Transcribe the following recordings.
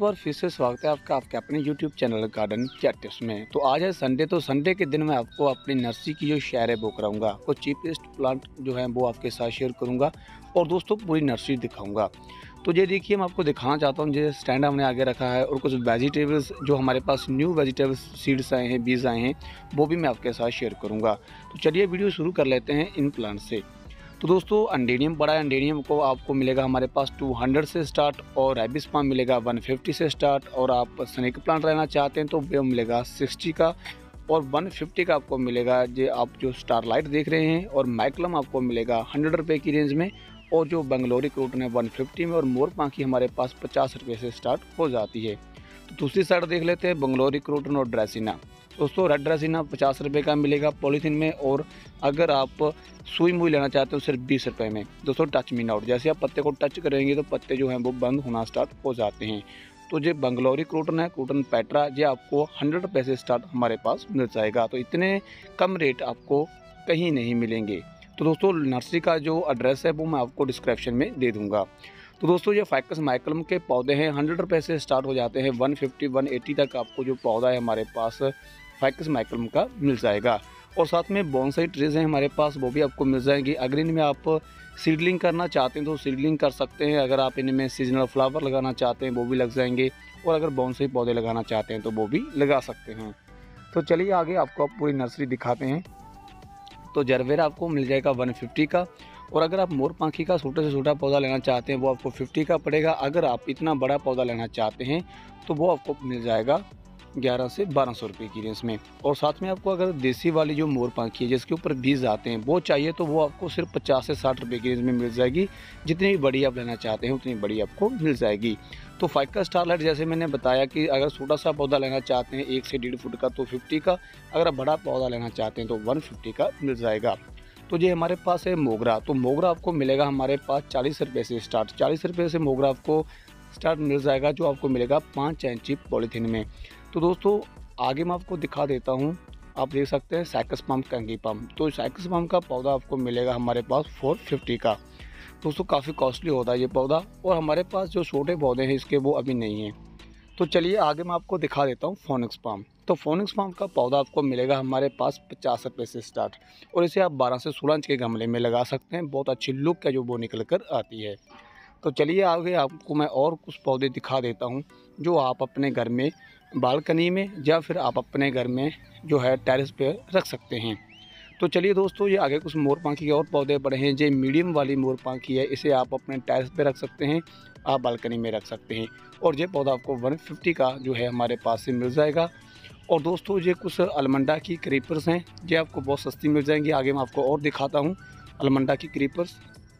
बार फिर से स्वागत है आपका आपके अपने यूट्यूब चैनल गार्डन चैट्स में। तो आज है संडे, तो संडे के दिन मैं आपको अपनी नर्सरी की जो शेयर है वो कराऊंगा। कुछ चीपेस्ट प्लांट जो है वो आपके साथ शेयर करूंगा और दोस्तों पूरी नर्सरी दिखाऊंगा। तो ये देखिए, मैं आपको दिखाना चाहता हूँ, जैसे स्टैंड हमने आगे रखा है और कुछ वेजिटेबल्स जो हमारे पास न्यू वेजिटेबल्स सीड्स आए हैं, बीज आए हैं, वो भी मैं आपके साथ शेयर करूँगा। तो चलिए वीडियो शुरू कर लेते हैं इन प्लांट से। तो दोस्तों अंडेनियम बड़ा अंडेनियम को आपको मिलेगा हमारे पास 200 से स्टार्ट, और रेबिस पाम मिलेगा 150 से स्टार्ट, और आप स्नेक प्लांट रहना चाहते हैं तो वो मिलेगा 60 का, और 150 का आपको मिलेगा जो आप जो स्टारलाइट देख रहे हैं, और मैकलम आपको मिलेगा 100 रुपये की रेंज में, और जो बंगलोरी क्रूटन है 150 में, और मोरपांखी हमारे पास 50 रुपये से स्टार्ट हो जाती है। तो दूसरी साइड देख लेते हैं बंगलोरी क्रूटन और ड्रेसिना। दोस्तों रेड ड्रेसिना 50 रुपये का मिलेगा पॉलीथीन में, और अगर आप सुई मुई लेना चाहते हो सिर्फ 20 रुपये में। दोस्तों टच मी नॉट, जैसे आप पत्ते को टच करेंगे तो पत्ते जो हैं वो बंद होना स्टार्ट हो जाते हैं। तो जो बंगलोरी क्रूटन है, क्रूटन पेट्रा, ये आपको 100 रुपये से स्टार्ट हमारे पास मिल जाएगा। तो इतने कम रेट आपको कहीं नहीं मिलेंगे। तो दोस्तों नर्सरी का जो एड्रेस है वो मैं आपको डिस्क्रिप्शन में दे दूँगा। तो दोस्तों ये फाइकस मैकलम के पौधे हैं, 100 रुपये से स्टार्ट हो जाते हैं, 150-180 तक आपको जो पौधा है हमारे पास फाइकस मैकलम का मिल जाएगा। और साथ में बॉन्साई ट्रीज हैं हमारे पास, वो भी आपको मिल जाएंगी। अगर इनमें आप सीडलिंग करना चाहते हैं तो सीडलिंग कर सकते हैं। अगर आप इनमें सीजनल फ्लावर लगाना चाहते हैं वो भी लग जाएंगे, और अगर बॉन्साई पौधे लगाना चाहते हैं तो वो भी लगा सकते हैं। तो चलिए आगे आपको आप पूरी नर्सरी दिखाते हैं। तो जरवेरा आपको मिल जाएगा 150 का, और अगर आप मोरपांखी का छोटे से छोटा पौधा लेना चाहते हैं वो आपको 50 का पड़ेगा। अगर आप इतना बड़ा पौधा लेना चाहते हैं तो वो आपको मिल जाएगा 1100 से 1200 रुपये की रेंज में। और साथ में आपको अगर देसी वाली जो मोरपांखी है जिसके ऊपर बीज आते हैं वो चाहिए तो वो आपको सिर्फ 50 से 60 रुपये की रेंज में मिल जाएगी। जितनी भी बड़ी आप लेना चाहते हैं उतनी बड़ी आपको मिल जाएगी। तो फाइकस स्टारलाइट जैसे मैंने बताया कि अगर छोटा सा पौधा लेना चाहते हैं 1 से 1.5 फुट का तो 50 का, अगर आप बड़ा पौधा लेना चाहते हैं तो 150 का मिल जाएगा। तो ये हमारे पास है मोगरा। तो मोगरा आपको मिलेगा हमारे पास 40 रुपये से स्टार्ट, 40 रुपये से मोगरा आपको स्टार्ट मिल जाएगा, जो आपको मिलेगा 5 इंची पॉलीथीन में। तो दोस्तों आगे मैं आपको दिखा देता हूँ, आप देख सकते हैं साइकस पाम कंगी पाम। तो साइकस पाम का पौधा आपको मिलेगा हमारे पास 450 का। दोस्तों काफ़ी कॉस्टली होता है ये पौधा, और हमारे पास जो छोटे पौधे हैं इसके वो अभी नहीं हैं। तो चलिए आगे मैं आपको दिखा देता हूँ फोनिक्स पाम। तो फोनिक्स पाम का पौधा आपको मिलेगा हमारे पास 50 रुपये से स्टार्ट, और इसे आप 12 से 16 इंच के गमले में लगा सकते हैं। बहुत अच्छी लुक है जो वो निकल कर आती है। तो चलिए आगे आपको मैं और कुछ पौधे दिखा देता हूँ जो आप अपने घर में बालकनी में या फिर आप अपने घर में जो है टेरेस पे रख सकते हैं। तो चलिए दोस्तों ये आगे कुछ मोरपांखी के और पौधे पड़े हैं। जो मीडियम वाली मोरपांखी है इसे आप अपने टेरेस पे रख सकते हैं, आप बालकनी में रख सकते हैं, और ये पौधा आपको 150 का जो है हमारे पास से मिल जाएगा। और दोस्तों ये कुछ अलमंडा की क्रीपर्स हैं, ये आपको बहुत सस्ती मिल जाएंगी। आगे मैं आपको और दिखाता हूँ अलमंडा की क्रीपर्स।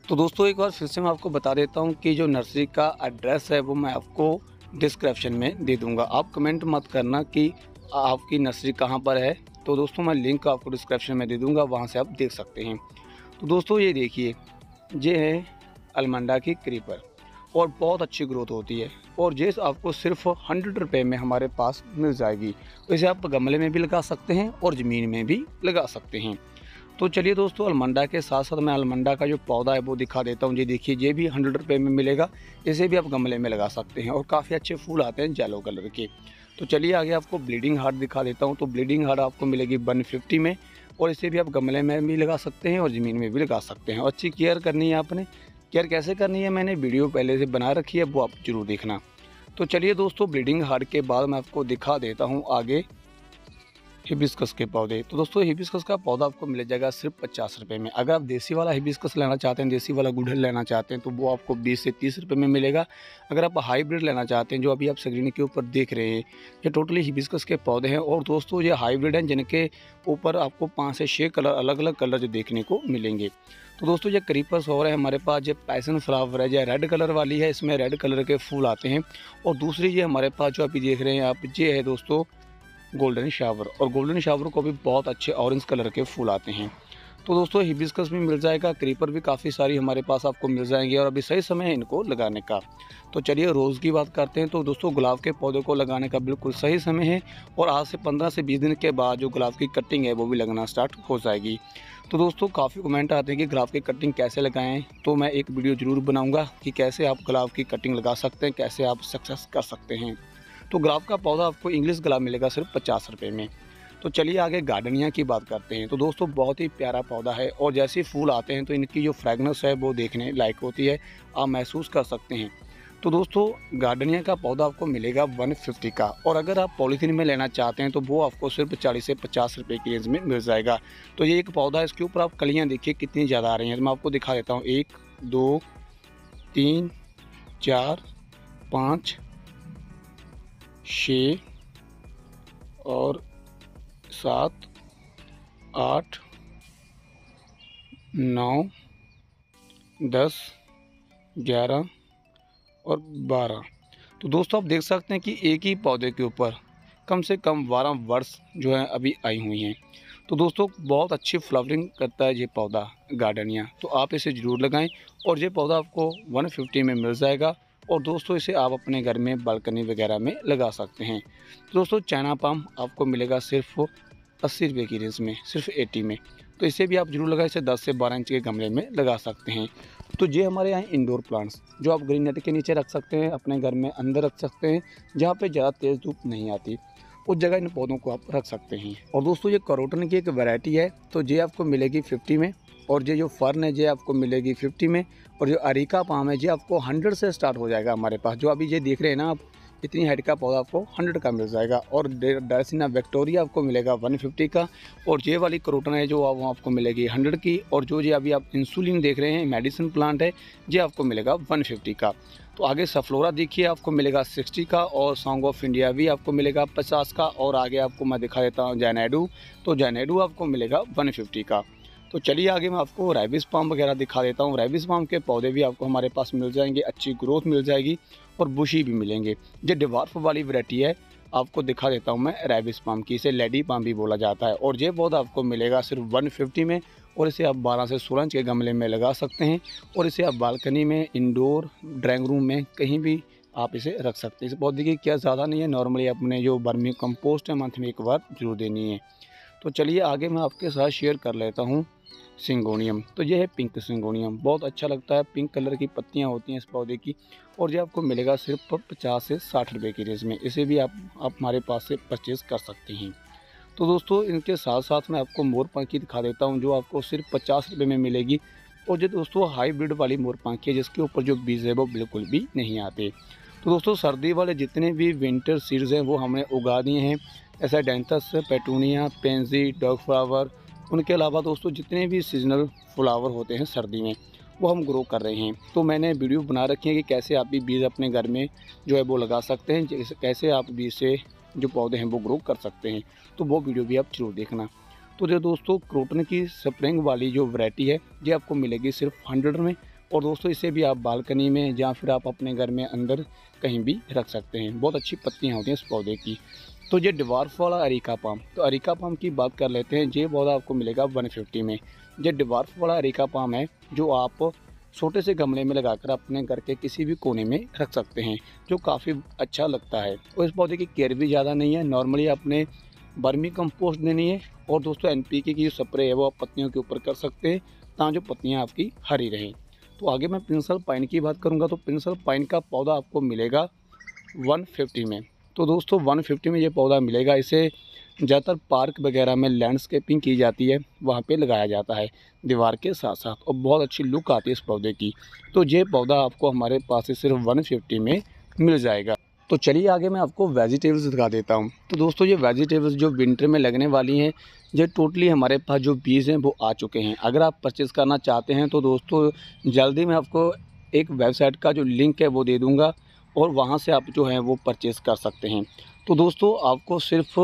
तो दोस्तों एक बार फिर से मैं आपको बता देता हूँ कि जो नर्सरी का एड्रेस है वो मैं आपको डिस्क्रिप्शन में दे दूँगा। आप कमेंट मत करना कि आपकी नर्सरी कहाँ पर है। तो दोस्तों मैं लिंक आपको डिस्क्रिप्शन में दे दूँगा, वहाँ से आप देख सकते हैं। तो दोस्तों ये देखिए, ये है अलमंडा की क्रीपर, और बहुत अच्छी ग्रोथ होती है, और ये आपको सिर्फ 100 रुपये में हमारे पास मिल जाएगी। इसे आप गमले में भी लगा सकते हैं और ज़मीन में भी लगा सकते हैं। तो चलिए दोस्तों अलमंडा के साथ साथ मैं अलमंडा का जो पौधा है वो दिखा देता हूँ। ये देखिए, ये भी 100 रुपये में मिलेगा। इसे भी आप गमले में लगा सकते हैं, और काफ़ी अच्छे फूल आते हैं येलो कलर के। तो चलिए आगे आपको ब्लीडिंग हार्ट दिखा देता हूँ। तो ब्लीडिंग हार्ट आपको मिलेगी 150 में, और इसे भी आप गमले में भी लगा सकते हैं और ज़मीन में भी लगा सकते हैं। और अच्छी केयर करनी है आपने। केयर कैसे करनी है मैंने वीडियो पहले से बना रखी है, वो आप जरूर देखना। तो चलिए दोस्तों ब्लीडिंग हार्ट के बाद मैं आपको दिखा देता हूँ आगे हिबिस्कस के पौधे। तो दोस्तों हिबिस्कस का पौधा आपको मिल जाएगा सिर्फ 50 रुपये में। अगर आप देसी वाला हिबिस्कस लेना चाहते हैं, देसी वाला गुड़हल लेना चाहते हैं, तो वो आपको 20 से 30 रुपये में मिलेगा। अगर आप हाइब्रिड लेना चाहते हैं, जो अभी आप स्क्रीन के ऊपर देख रहे हैं, ये टोटली हिबिस्कस के पौधे हैं। और दोस्तों ये हाइब्रिड हैं जिनके ऊपर आपको 5 से 6 कलर, अलग अलग कलर जो देखने को मिलेंगे। तो दोस्तों ये क्रीपर्स हो रहे हैं हमारे पास। ये पैसन फ्लावर है, जो रेड कलर वाली है, इसमें रेड कलर के फूल आते हैं। और दूसरी ये हमारे पास जो अभी देख रहे हैं आप, ये है दोस्तों गोल्डन शावर, और गोल्डन शावर को भी बहुत अच्छे ऑरेंज कलर के फूल आते हैं। तो दोस्तों हिबिस्कस भी मिल जाएगा, क्रीपर भी काफ़ी सारी हमारे पास आपको मिल जाएंगे और अभी सही समय है इनको लगाने का। तो चलिए रोज़ की बात करते हैं। तो दोस्तों गुलाब के पौधे को लगाने का बिल्कुल सही समय है और आज से 15 से 20 दिन के बाद जो गुलाब की कटिंग है वो भी लगना स्टार्ट हो जाएगी। तो दोस्तों काफ़ी कमेंट आते हैं कि गुलाब की कटिंग कैसे लगाएं, तो मैं एक वीडियो ज़रूर बनाऊंगा कि कैसे आप गुलाब की कटिंग लगा सकते हैं, कैसे आप सक्सेस कर सकते हैं। तो गुलाब का पौधा आपको इंग्लिश गुलाब मिलेगा सिर्फ 50 रुपये में। तो चलिए आगे गार्डनिया की बात करते हैं। तो दोस्तों बहुत ही प्यारा पौधा है और जैसे फूल आते हैं तो इनकी जो फ्रेगनेंस है वो देखने लायक होती है, आप महसूस कर सकते हैं। तो दोस्तों गार्डनिया का पौधा आपको मिलेगा 150 का, और अगर आप पॉलीथीन में लेना चाहते हैं तो वो आपको सिर्फ 40 से 50 रुपये की रेंज में मिल जाएगा। तो ये एक पौधा है, इसके ऊपर आप कलियाँ देखिए कितनी ज़्यादा आ रही हैं। तो मैं आपको दिखा देता हूँ, 1 2 3 4 5 6 और 7 8 9 10 11 और 12। तो दोस्तों आप देख सकते हैं कि एक ही पौधे के ऊपर कम से कम 12 वर्ड्स जो है अभी आई हुई हैं। तो दोस्तों बहुत अच्छी फ्लावरिंग करता है ये पौधा गार्डनिया, तो आप इसे ज़रूर लगाएं और ये पौधा आपको 150 में मिल जाएगा। और दोस्तों इसे आप अपने घर में बालकनी वगैरह में लगा सकते हैं। तो दोस्तों चाइना पाम आपको मिलेगा सिर्फ 80 रुपये की रेंज में, सिर्फ 80 में। तो इसे भी आप जरूर लगाएं, इसे 10 से 12 इंच के गमले में लगा सकते हैं। तो ये हमारे यहाँ इंडोर प्लांट्स जो आप ग्रीन नेट के नीचे रख सकते हैं, अपने घर में अंदर रख सकते हैं, जहाँ पे ज़्यादा तेज़ धूप नहीं आती, उस जगह इन पौधों को आप रख सकते हैं। और दोस्तों ये करोटन की एक वैरायटी है, तो ये आपको मिलेगी 50 में, और ये जो फर्न है ये आपको मिलेगी 50 में, और जो अरिका पाम है ये आपको 100 से स्टार्ट हो जाएगा हमारे पास। जो अभी ये देख रहे हैं ना आप, इतनी हाइट का पौधा आपको 100 का मिल जाएगा। और डायसिना विक्टोरिया आपको मिलेगा 150 का, और ये वाली करोटन है जो वो आपको मिलेगी 100 की, और जो ये अभी आप इंसुलिन देख रहे हैं मेडिसिन प्लांट है ये आपको मिलेगा 150 का। तो आगे सफ्लोरा देखिए आपको मिलेगा 60 का, और सॉन्ग ऑफ इंडिया भी आपको मिलेगा 50 का, और आगे आपको मैं दिखा देता हूँ जैनेडू, तो जैनेडू आपको मिलेगा 150 का। तो चलिए आगे मैं आपको रेबिस पाम वगैरह दिखा देता हूँ। रेबिस पाम के पौधे भी आपको हमारे पास मिल जाएंगे, अच्छी ग्रोथ मिल जाएगी और बुशी भी मिलेंगे। ये डिवार्फ वाली वैरायटी है, आपको दिखा देता हूँ मैं रेबिस पाम की, इसे लेडी पाम भी बोला जाता है। और ये पौधा आपको मिलेगा सिर्फ 150 में, और इसे आप 12 से 16 इंच के गमले में लगा सकते हैं, और इसे आप बालकनी में, इंडोर, ड्राइंग रूम में कहीं भी आप इसे रख सकते हैं। इस पौधे की क्या ज़्यादा नहीं है, नॉर्मली अपने जो वर्मी कंपोस्ट है मंथ में एक बार जरूर देनी है। तो चलिए आगे मैं आपके साथ शेयर कर लेता हूँ सिंगोनियम। तो ये है पिंक सिंगोनियम, बहुत अच्छा लगता है, पिंक कलर की पत्तियां होती हैं इस पौधे की, और ये आपको मिलेगा सिर्फ 50 से 60 रुपये की रेंज में। इसे भी आप हमारे पास से परचेज़ कर सकते हैं। तो दोस्तों इनके साथ साथ मैं आपको मोरपंखी दिखा देता हूँ, जो आपको सिर्फ 50 रुपये में मिलेगी। और ये दोस्तों हाईब्रिड वाली मोरपंखी है, जिसके ऊपर जो बीज है वो बिल्कुल भी नहीं आते। तो दोस्तों सर्दी वाले जितने भी विंटर सीड्स हैं वो हमने उगा दिए हैं, ऐसा Dianthus, petunia, pansy, dog flower. उनके अलावा दोस्तों जितने भी सीजनल फ्लावर होते हैं सर्दी में वो हम ग्रो कर रहे हैं। तो मैंने वीडियो बना रखी है कि कैसे आप भी बीज अपने घर में जो है वो लगा सकते हैं, कैसे आप बीज से जो पौधे हैं वो ग्रो कर सकते हैं। तो वो वीडियो भी आप जरूर देखना। तो जो दोस्तों क्रोटन की स्प्रिंग वाली जो वैरायटी है ये आपको मिलेगी सिर्फ 100 में, और दोस्तों इसे भी आप बालकनी में या फिर आप अपने घर में अंदर कहीं भी रख सकते हैं। बहुत अच्छी पत्तियाँ होती हैं इस पौधे की। तो ये डिवार्फ वाला अरिका पाम, तो अरिका पाम की बात कर लेते हैं। ये पौधा आपको मिलेगा 150 में। ये डिवार्फ वाला अरिका पाम है जो आप छोटे से गमले में लगाकर अपने घर के किसी भी कोने में रख सकते हैं, जो काफ़ी अच्छा लगता है। और इस पौधे की केयर भी ज़्यादा नहीं है, नॉर्मली अपने वर्मी कंपोस्ट देनी है, और दोस्तों NPK की जो स्प्रे है वो आप पत्तियों के ऊपर कर सकते हैं, ताकि जो पत्तियाँ आपकी हरी रहें। तो आगे मैं प्रिंसल पाइन की बात करूँगा। तो प्रिंसल पाइन का पौधा आपको मिलेगा 150 में। तो दोस्तों 150 में ये पौधा मिलेगा। इसे ज़्यादातर पार्क वगैरह में लैंडस्केपिंग की जाती है, वहाँ पे लगाया जाता है दीवार के साथ साथ, और बहुत अच्छी लुक आती है इस पौधे की। तो ये पौधा आपको हमारे पास से सिर्फ 150 में मिल जाएगा। तो चलिए आगे मैं आपको वेजिटेबल्स दिखा देता हूँ। तो दोस्तों ये वेजिटेबल्स जो विंटर में लगने वाली हैं, ये टोटली हमारे पास जो बीज हैं वो आ चुके हैं। अगर आप परचेज़ करना चाहते हैं तो दोस्तों जल्दी मैं आपको एक वेबसाइट का जो लिंक है वो दे दूँगा, और वहाँ से आप जो है वो परचेज़ कर सकते हैं। तो दोस्तों आपको सिर्फ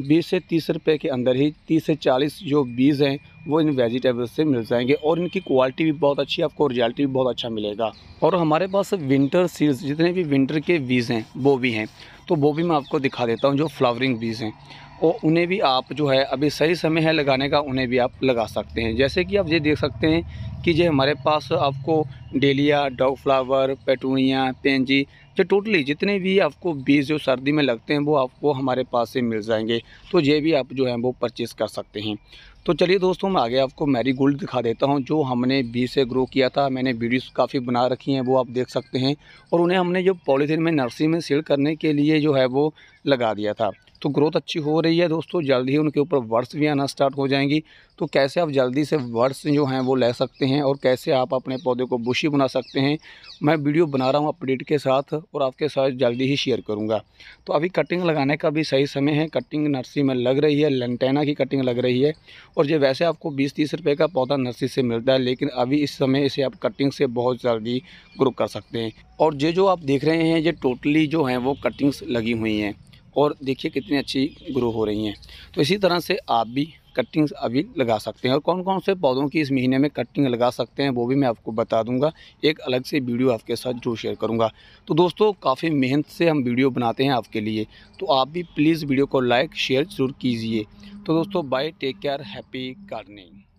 20 से 30 रुपये के अंदर ही 30 से 40 जो बीज हैं वो इन वेजिटेबल्स से मिल जाएंगे, और इनकी क्वालिटी भी बहुत अच्छी है, आपको रिजल्ट भी बहुत अच्छा मिलेगा। और हमारे पास विंटर सीड्स जितने भी विंटर के बीज हैं वो भी हैं, तो वो भी मैं आपको दिखा देता हूँ, जो फ्लावरिंग बीज हैं। और उन्हें भी आप जो है अभी सही समय है लगाने का, उन्हें भी आप लगा सकते हैं। जैसे कि आप ये देख सकते हैं कि जो हमारे पास आपको dahlia, dog flower, petunia, pansy, जो टोटली जितने भी आपको बीज जो सर्दी में लगते हैं वो आपको हमारे पास से मिल जाएंगे। तो ये भी आप जो है वो परचेज़ कर सकते हैं। तो चलिए दोस्तों, मैं आगे आपको मैरीगोल्ड दिखा देता हूं, जो हमने बीज से ग्रो किया था। मैंने वीडियोस काफ़ी बना रखी हैं, वो आप देख सकते हैं। और उन्हें हमने जो पॉलीथीन में नर्सरी में सीड करने के लिए जो है वो लगा दिया था। तो ग्रोथ अच्छी हो रही है दोस्तों, जल्दी ही उनके ऊपर वर्ड्स भी आना स्टार्ट हो जाएंगी। तो कैसे आप जल्दी से वर्ड्स जो हैं वो ले सकते हैं और कैसे आप अपने पौधे को बुशी बना सकते हैं, मैं वीडियो बना रहा हूं अपडेट के साथ और आपके साथ जल्दी ही शेयर करूंगा। तो अभी कटिंग लगाने का भी सही समय है। कटिंग नर्सरी में लग रही है, लेंटेना की कटिंग लग रही है। और ये वैसे आपको 20-30 रुपये का पौधा नर्सरी से मिलता है, लेकिन अभी इस समय इसे आप कटिंग से बहुत जल्दी ग्रो कर सकते हैं। और ये जो आप देख रहे हैं, ये टोटली जो हैं वो कटिंग्स लगी हुई हैं और देखिए कितनी अच्छी ग्रो हो रही हैं। तो इसी तरह से आप भी कटिंग्स अभी लगा सकते हैं। और कौन कौन से पौधों की इस महीने में कटिंग लगा सकते हैं वो भी मैं आपको बता दूंगा, एक अलग से वीडियो आपके साथ जो शेयर करूंगा। तो दोस्तों, काफ़ी मेहनत से हम वीडियो बनाते हैं आपके लिए, तो आप भी प्लीज़ वीडियो को लाइक शेयर ज़रूर कीजिए। तो दोस्तों, bye, take care, happy gardening.